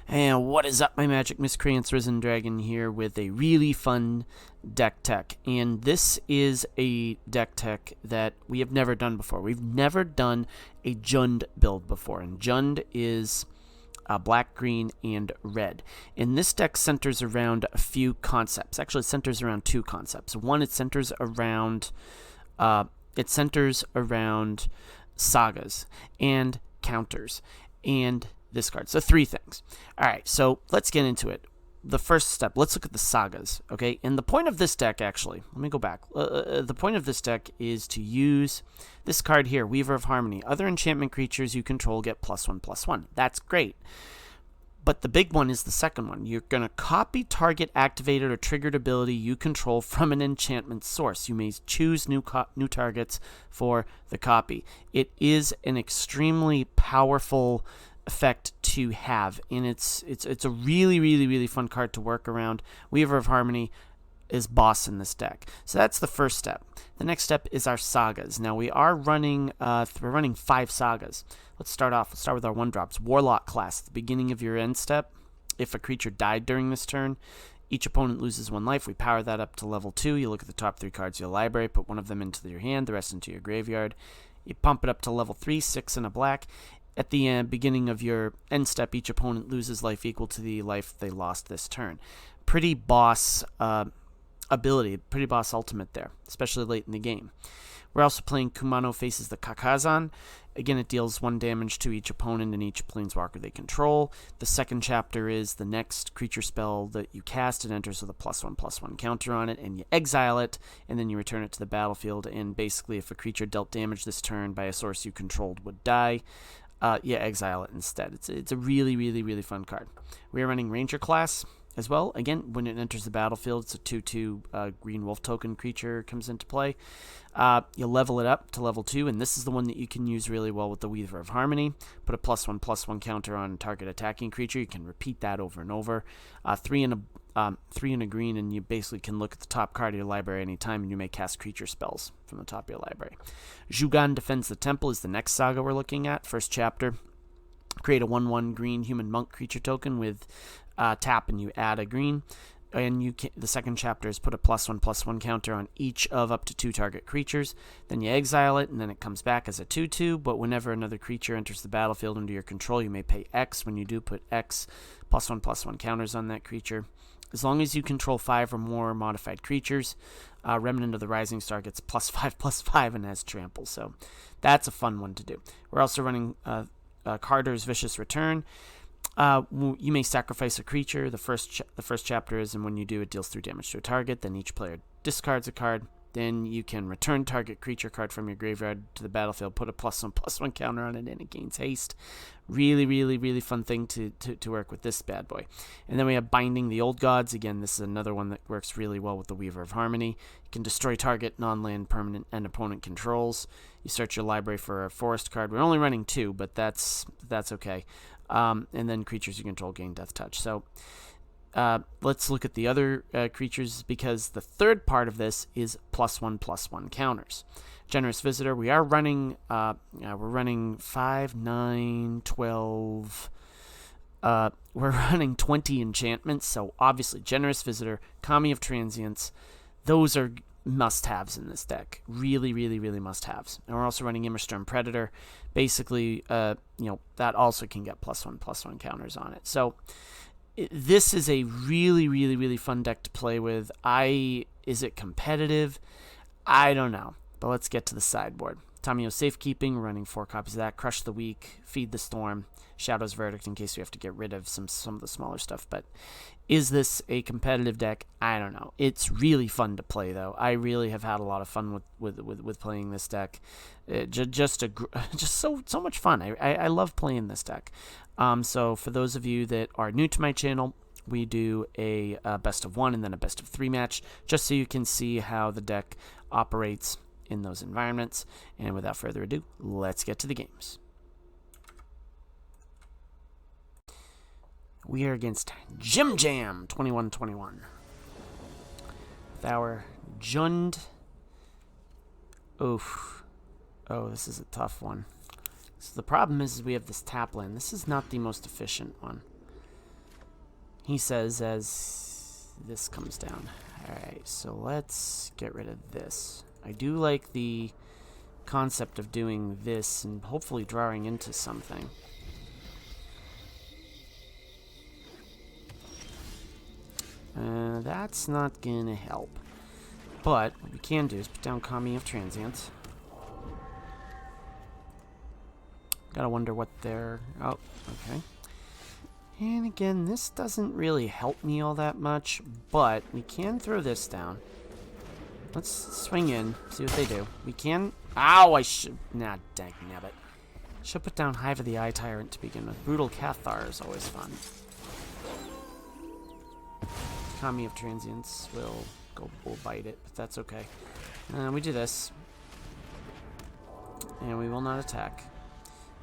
And what is up, my magic miscreants? Risen Dragon here with a really fun deck tech. And this is a deck tech that we have never done before. We've never done a Jund build before. And Jund is black, green, and red. And this deck centers around a few concepts. Actually, it centers around two concepts. One, it centers around sagas and counters and this card. So three things. All right, so let's get into it. The first step, let's look at the sagas, okay? And the point of this deck, actually, let me go back. The point of this deck is to use this card here, Weaver of Harmony. Other enchantment creatures you control get +1/+1. That's great. But the big one is the second one. You're going to copy target activated or triggered ability you control from an enchantment source. You may choose new targets for the copy. It is an extremely powerful effect to have, and it's a really fun card to work around. Weaver of Harmony is boss in this deck. So that's the first step. The next step is our sagas. Now we're running 5 sagas. Let's start with our 1-drops. Warlock class. At the beginning of your end step, if a creature died during this turn, each opponent loses 1 life. We power that up to level 2. You look at the top 3 cards of your library, put one of them into your hand, the rest into your graveyard. You pump it up to level 3, 6 and a black. At the beginning of your end step, each opponent loses life equal to the life they lost this turn. Pretty boss ability, pretty boss ultimate there, especially late in the game. We're also playing Kumano Faces the Kakazan. Again, it deals 1 damage to each opponent and each planeswalker they control. The second chapter is the next creature spell that you cast. It enters with a +1/+1 counter on it, and you exile it, and then you return it to the battlefield. And basically, if a creature dealt damage this turn by a source you controlled would die, you exile it instead. It's a really fun card. We are running Ranger class as well. Again, when it enters the battlefield, it's a 2/2 green wolf token creature comes into play. You level it up to level 2, and this is the one that you can use really well with the Weaver of Harmony. Put a +1/+1 counter on target attacking creature. You can repeat that over and over. 3 and a green, and you basically can look at the top card of your library anytime, and you may cast creature spells from the top of your library. Zhugan Defends the Temple is the next saga we're looking at. First chapter. Create a 1/1 green human monk creature token with tap, and you add a green. And the second chapter is put a +1/+1 counter on each of up to 2 target creatures. Then you exile it, and then it comes back as a 2/2. But whenever another creature enters the battlefield under your control, you may pay X. When you do, put X +1/+1 counters on that creature. As long as you control 5 or more modified creatures, Remnant of the Rising Star gets +5/+5 and has trample. So that's a fun one to do. We're also running Carter's Vicious Return. You may sacrifice a creature. The first chapter is, and when you do, it deals 3 damage to a target. Then each player discards a card. Then you can return target creature card from your graveyard to the battlefield, put a +1/+1 counter on it, and it gains haste. Really fun thing to work with this bad boy. And then we have Binding the Old Gods. Again, this is another one that works really well with the Weaver of Harmony. You can destroy target non-land permanent and opponent controls. You search your library for a forest card. We're only running 2, but that's okay. And then creatures you control gain Death Touch. So let's look at the other creatures, because the third part of this is +1/+1 counters. Generous Visitor. We are running. We're running 5, 9, 12. We're running 20 enchantments. So obviously, Generous Visitor, Kami of Transience. Those are must-haves in this deck. Really must-haves. And we're also running Immersturm Predator. Basically, that also can get +1/+1 counters on it. So this is a really fun deck to play with. Is it competitive? I don't know. But let's get to the sideboard. Tamio Safekeeping, running 4 copies of that. Crush the Weak, Feed the Storm, Shadow's Verdict in case we have to get rid of some of the smaller stuff. But is this a competitive deck? I don't know. It's really fun to play, though. I really have had a lot of fun with playing this deck. Just so much fun. I love playing this deck. So for those of you that are new to my channel, we do a best of 1 and then a best of 3 match, just so you can see how the deck operates in those environments. And without further ado, let's get to the games. We are against Jim Jam 2121 with our Jund. Oof. Oh, this is a tough one. So the problem is we have this tap land. This is not the most efficient one. he says as this comes down. Alright, so let's get rid of this. I do like the concept of doing this and hopefully drawing into something. That's not gonna help. But what we can do is put down Kami of Transience. Gotta wonder what they're... Oh, okay. And again, this doesn't really help me all that much, but we can throw this down. Let's swing in, see what they do. We can... Ow, I should... Nah, dang nabbit. Should put down Hive of the Eye Tyrant to begin with. Brutal Cathar is always fun. Kami of Transience will bite it, but that's okay. We do this. And we will not attack.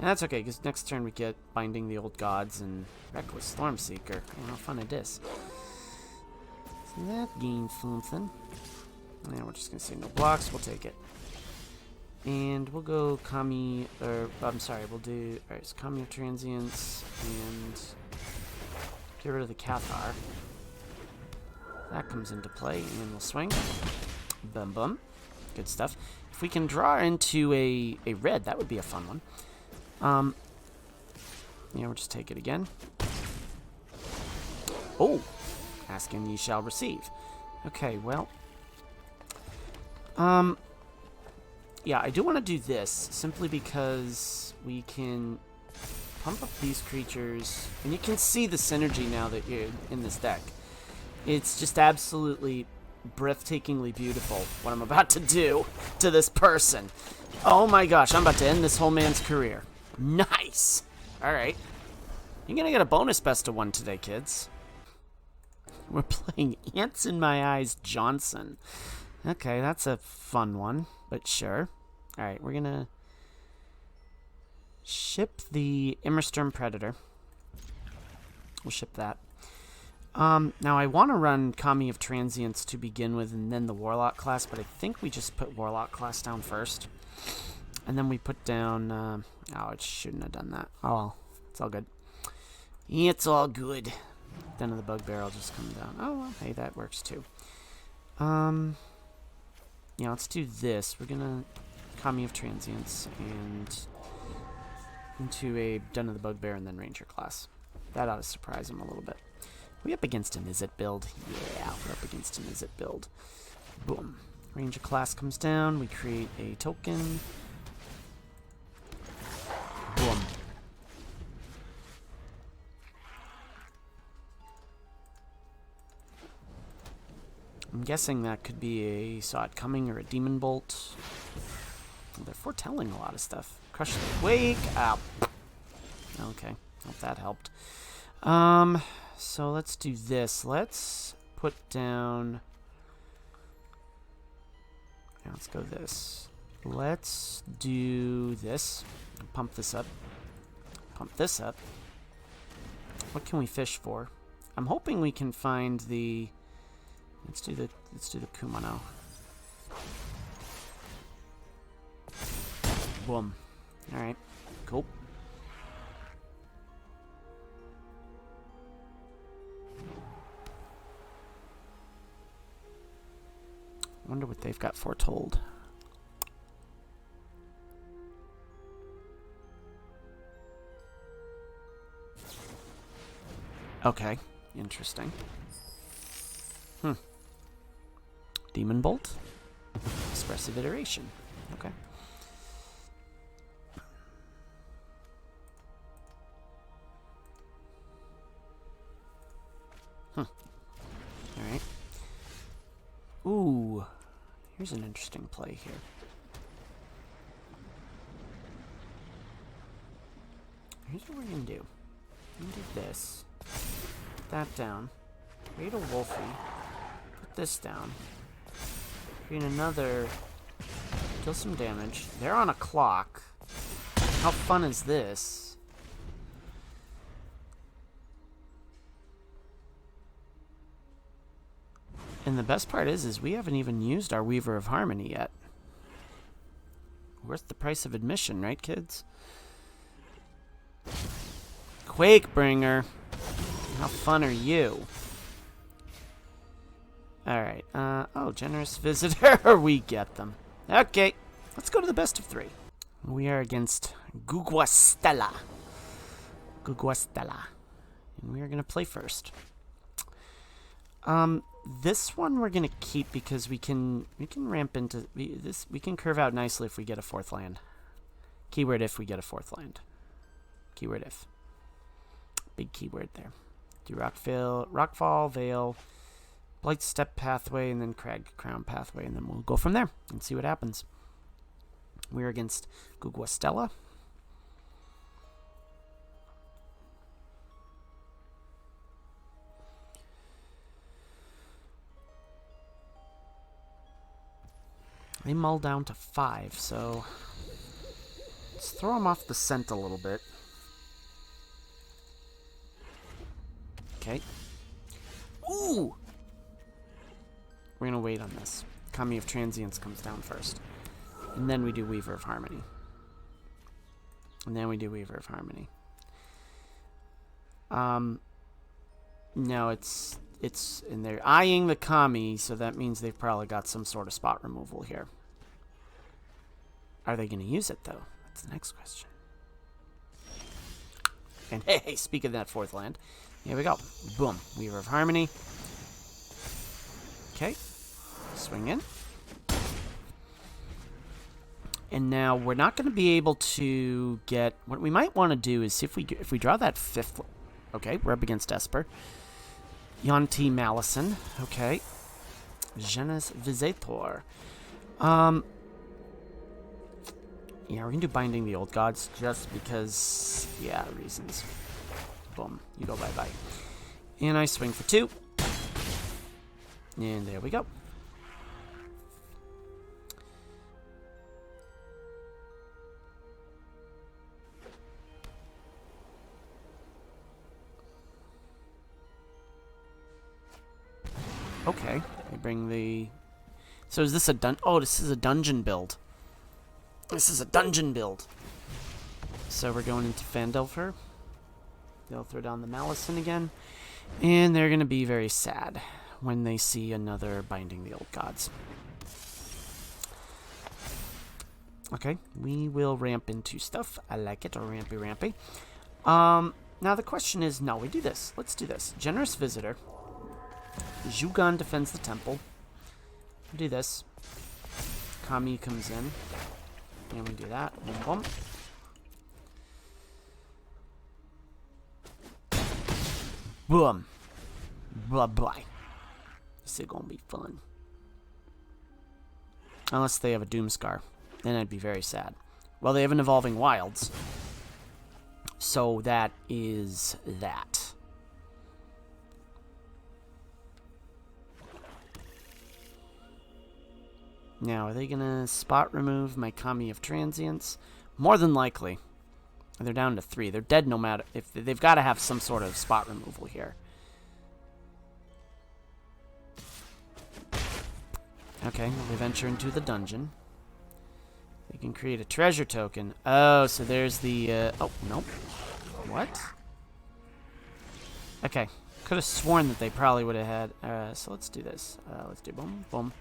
And that's okay, because next turn we get Binding the Old Gods and Reckless Stormseeker. And how fun it is. So that gains something. And we're just going to say no blocks, we'll take it. And we'll go Kami, or, I'm sorry, we'll do, alright, so Kami of Transience, and get rid of the Cathar. That comes into play, and we'll swing. Bum bum. Good stuff. If we can draw into a red, that would be a fun one. Yeah, we'll just take it again. Oh! Ask and ye shall receive. Okay, well. Yeah, I do want to do this, simply because we can pump up these creatures, and you can see the synergy now that you're in this deck. It's just absolutely breathtakingly beautiful what I'm about to do to this person. Oh my gosh, I'm about to end this whole man's career. Nice! Alright. You're gonna get a bonus best of one today, kids. We're playing Ants in My Eyes Johnson. Okay, that's a fun one, but sure. Alright, we're gonna ship the Immersturm Predator. We'll ship that. Now I want to run Kami of Transience to begin with and then the Warlock class, but I think we just put Warlock class down first. And then we put down, oh, it shouldn't have done that. Oh, well, it's all good. It's all good. Den of the Bugbear will just come down. Oh, well, hey, that works too. Yeah, let's do this. We're gonna Kami of Transience and into a Den of the Bugbear and then Ranger class. That ought to surprise him a little bit. We up against an Izzet build? Yeah, we're up against an Izzet build. Boom. Ranger class comes down. We create a token. Boom. I'm guessing that could be a Saw It Coming or a Demon Bolt. They're foretelling a lot of stuff. Crush the Wake. Ow. Okay. Hope that helped. So let's do this. Let's put down... Yeah, let's go this. Let's do this. Pump this up. Pump this up. What can we fish for? I'm hoping we can find the... Let's do the Kumano. Boom. Alright. Cool. Wonder what they've got foretold. Okay, interesting. Demon Bolt. Expressive Iteration. Okay. Alright. Ooh. Here's an interesting play here. Here's what we're gonna do. We're gonna do this. Put that down. Create a Wolfie. Put this down. Create another. Deal some damage. They're on a clock. How fun is this? And the best part is we haven't even used our Weaver of Harmony yet. Worth the price of admission, right, kids? Quakebringer. How fun are you? Alright, oh, generous visitor. We get them. Okay, let's go to the best of 3. We are against Guguastella. Guguastella. And we are going to play first. This one we're going to keep because we can ramp into this. We can curve out nicely if we get a 4th land. Keyword if we get a 4th land. Keyword if. Big keyword there. Do Rockfall, Veil, Blight Step Pathway, and then Crag Crown Pathway, and then we'll go from there and see what happens. We're against Guguastella. They mull down to 5, so let's throw them off the scent a little bit. Okay. Ooh! We're going to wait on this. Kami of Transience comes down first. And then we do Weaver of Harmony. And then we do Weaver of Harmony. No, it's and they're eyeing the Kami, so that means they've probably got some sort of spot removal here. Are they going to use it, though? That's the next question. And hey, speak of that 4th land. Here we go. Boom. Weaver of Harmony. Okay. Swing in. And now we're not going to be able to get... What we might want to do is see if we draw that 5th... Okay, we're up against Esper. Yonti Malison. Okay. Genus Visitor. Yeah, we're going to do Binding the Old Gods just because... Yeah, reasons. Boom. You go bye-bye. And I swing for 2. And there we go. Okay. I bring the... So is this a Oh, this is a dungeon build. This is a dungeon build. So we're going into Phandelver. They'll throw down the Malison again. And they're going to be very sad when they see another Binding the Old Gods. Okay, we will ramp into stuff. I like it, or rampy. Now the question is, no, we do this. Let's do this. Generous Visitor. Zhugan defends the temple. We do this. Kami comes in. And we do that. Boom, boom. Boom. Blah, blah. This is gonna be fun. Unless they have a Doomscar. Then I'd be very sad. Well, they have an Evolving Wilds. So that is that. Now, are they going to spot remove my Kami of Transience? More than likely. They're down to 3. They're dead no matter... If they've got to have some sort of spot removal here. Okay, they venture into the dungeon. They can create a treasure token. Oh, so there's the... oh, nope. What? Okay. Could have sworn that they probably would have had... so let's do this. Let's do boom, boom.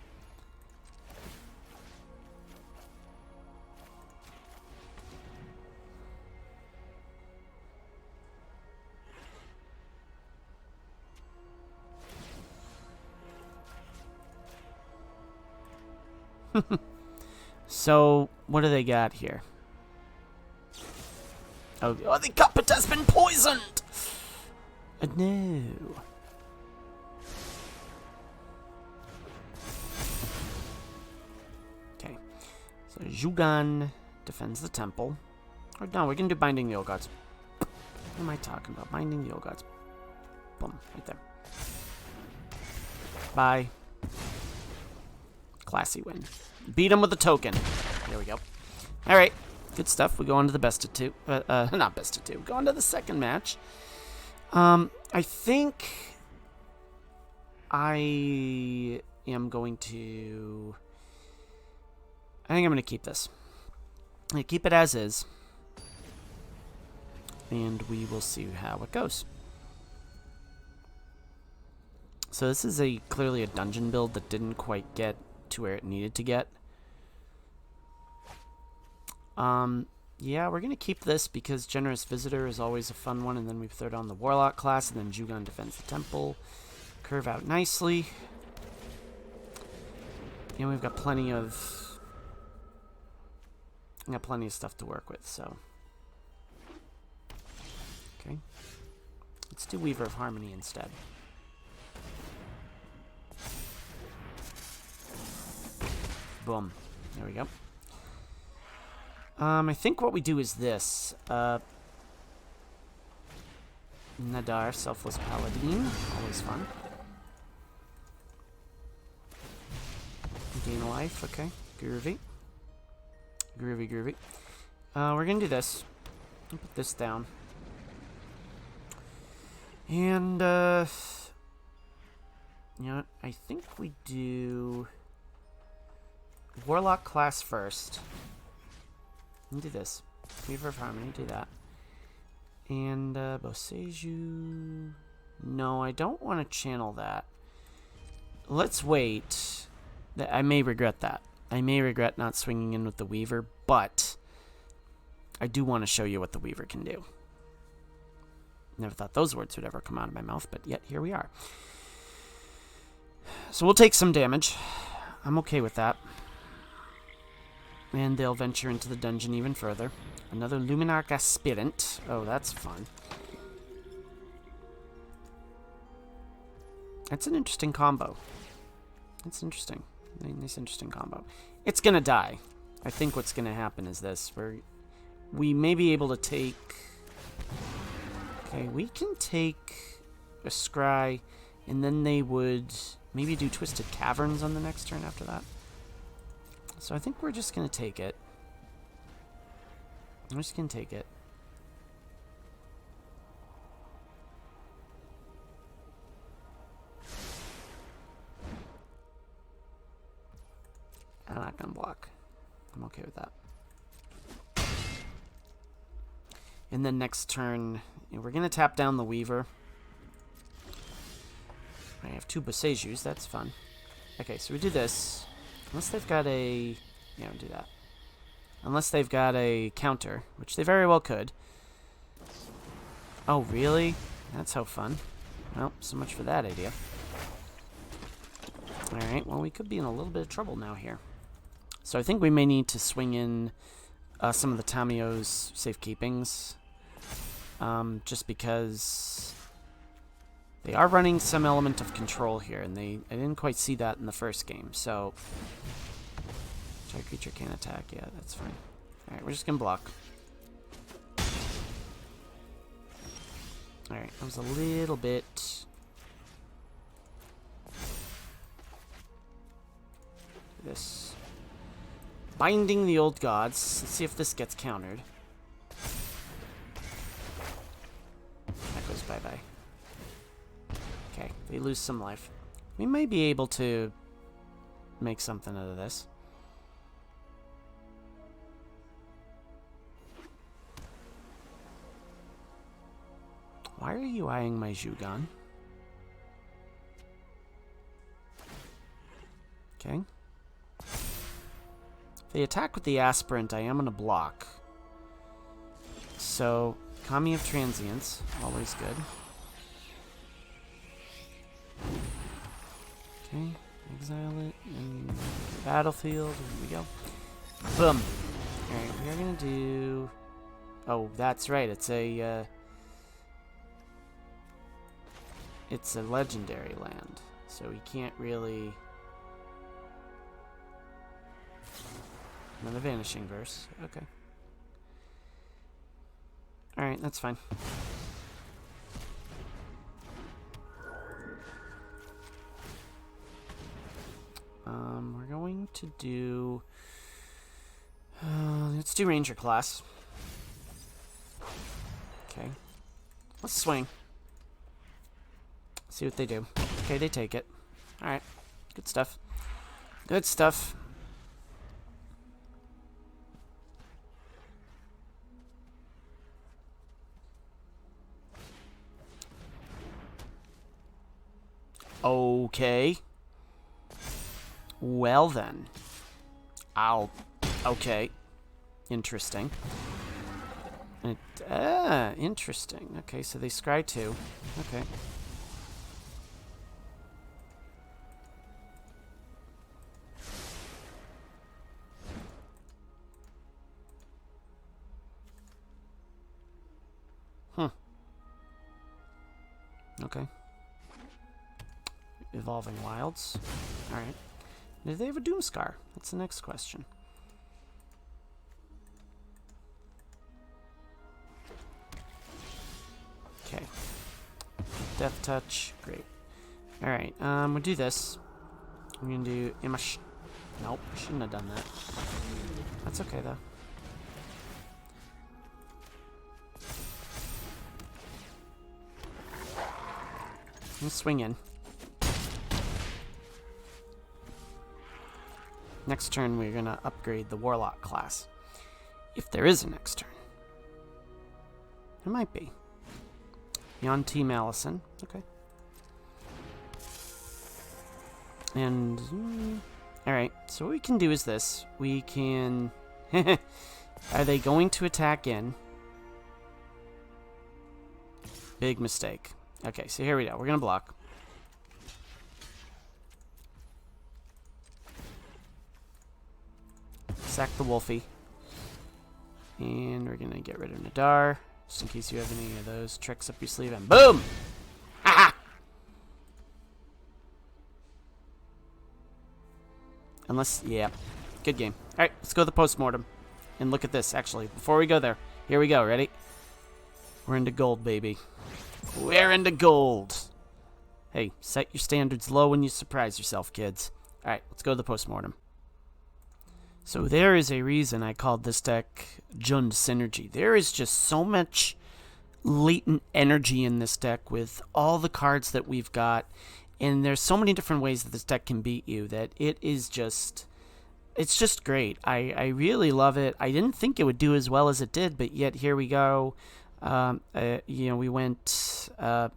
So, what do they got here? Oh, the carpet has been poisoned! No. Okay. So, Zhugan defends the temple. Or no, we're going to do Binding the Old Gods. What am I talking about? Binding the Old Gods. Boom. Right there. Bye. Classy win. Beat him with a token. There we go. Alright. Good stuff. We go on to the best of 2. Not best of 2. Go on to the second match. I think I am going to... I think I'm going to keep this. I'm going to keep it as is. And we will see how it goes. So this is clearly a dungeon build that didn't quite get to where it needed to get. Yeah, we're going to keep this because Generous Visitor is always a fun one, and then we throw down the Warlock class, and then Jugon defends the temple. Curve out nicely. And we've got plenty of stuff to work with, so. Okay. Let's do Weaver of Harmony instead. Boom. There we go. I think what we do is this. Nadar, Selfless Paladin. Always fun. Gain a life. Okay. Groovy. Groovy, groovy. We're going to do this. I'll put this down. And, you know what? I think we do Warlock class first. And do this. Weaver of Harmony, do that. And, Boseiju. No, I don't want to channel that. Let's wait. I may regret that. I may regret not swinging in with the Weaver, but I do want to show you what the Weaver can do. Never thought those words would ever come out of my mouth, but yet here we are. So we'll take some damage. I'm okay with that. And they'll venture into the dungeon even further. Another Luminarch Aspirant. Oh, that's fun. That's an interesting combo. That's interesting. Nice, interesting combo. It's gonna die. I think what's gonna happen is this. We may be able to take... Okay, we can take a Scry, and then they would maybe do Twisted Caverns on the next turn after that. So I think we're just going to take it. I'm just going to take it. I'm not going to block. I'm okay with that. And then next turn, we're going to tap down the Weaver. I have 2 Boseijus. That's fun. Okay, so we do this. Unless they've got a... Yeah, we'll do that. Unless they've got a counter, which they very well could. Oh, really? That's so fun. Well, so much for that idea. Alright, well, we could be in a little bit of trouble now here. So I think we may need to swing in some of the Tamio's safekeepings. Just because they are running some element of control here, and I didn't quite see that in the first game, so... Target creature can't attack, yeah, that's fine. Alright, we're just gonna block. Alright, that was a little bit... This. Binding the Old Gods. Let's see if this gets countered. That goes bye-bye. Okay, they lose some life. We may be able to make something out of this. Why are you eyeing my Jugon? Okay. If they attack with the Aspirant, I am going to block. So, Kami of Transience, always good. Okay, exile it, and battlefield, here we go. Boom! Alright, we are going to do... Oh, that's right, it's a legendary land, so we can't really... Another Vanishing Verse. Okay. Alright, that's fine. We're going to do... let's do Ranger class. Okay. Let's swing. See what they do. Okay, they take it. Alright. Good stuff. Good stuff. Oh, Okay. Well then. Okay. Interesting. Interesting. Okay, so they scry 2. Okay. Okay. Evolving Wilds. Alright. Do they have a Doomscar? That's the next question. Okay. Death Touch. Great. Alright, we'll do this. I'm gonna do Imish. Nope, shouldn't have done that. That's okay, though. Let's swing in. Next turn, we're gonna upgrade the Warlock class. If there is a next turn. There might be. Beyond T. Malison. Okay. And... Alright, so what we can do is this. We can... Are they going to attack in? Big mistake. Okay, so here we go. We're going to block. Sack the Wolfie. And we're going to get rid of Nadar, just in case you have any of those tricks up your sleeve. And boom! Ha! Unless, yeah. Good game. Alright, let's go to the postmortem. And look at this, actually. Before we go there, here we go. Ready? We're into gold, baby. We're into gold. Hey, set your standards low when you surprise yourself, kids. Alright, let's go to the postmortem. So there is a reason I called this deck Jund Synergy. There is just so much latent energy in this deck with all the cards that we've got. And there's so many different ways that this deck can beat you that it is just... It's just great. I really love it. I didn't think it would do as well as it did, but yet here we go. You know, we went, I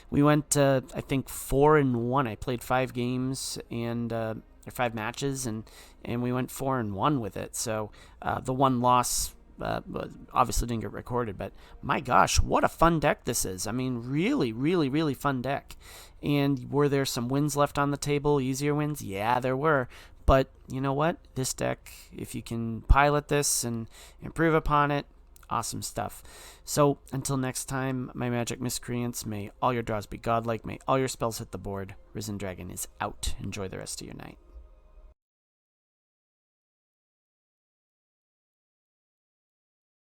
think 4-1. I played 5 games and, or 5 matches and we went 4-1 with it. So, the one loss, obviously didn't get recorded, but my gosh, what a fun deck this is. I mean, really, really, really fun deck. And were there some wins left on the table? Easier wins? Yeah, there were. But you know what? This deck, if you can pilot this and improve upon it, awesome stuff. So, until next time, my magic miscreants, may all your draws be godlike, may all your spells hit the board. Risen Dragon is out. Enjoy the rest of your night.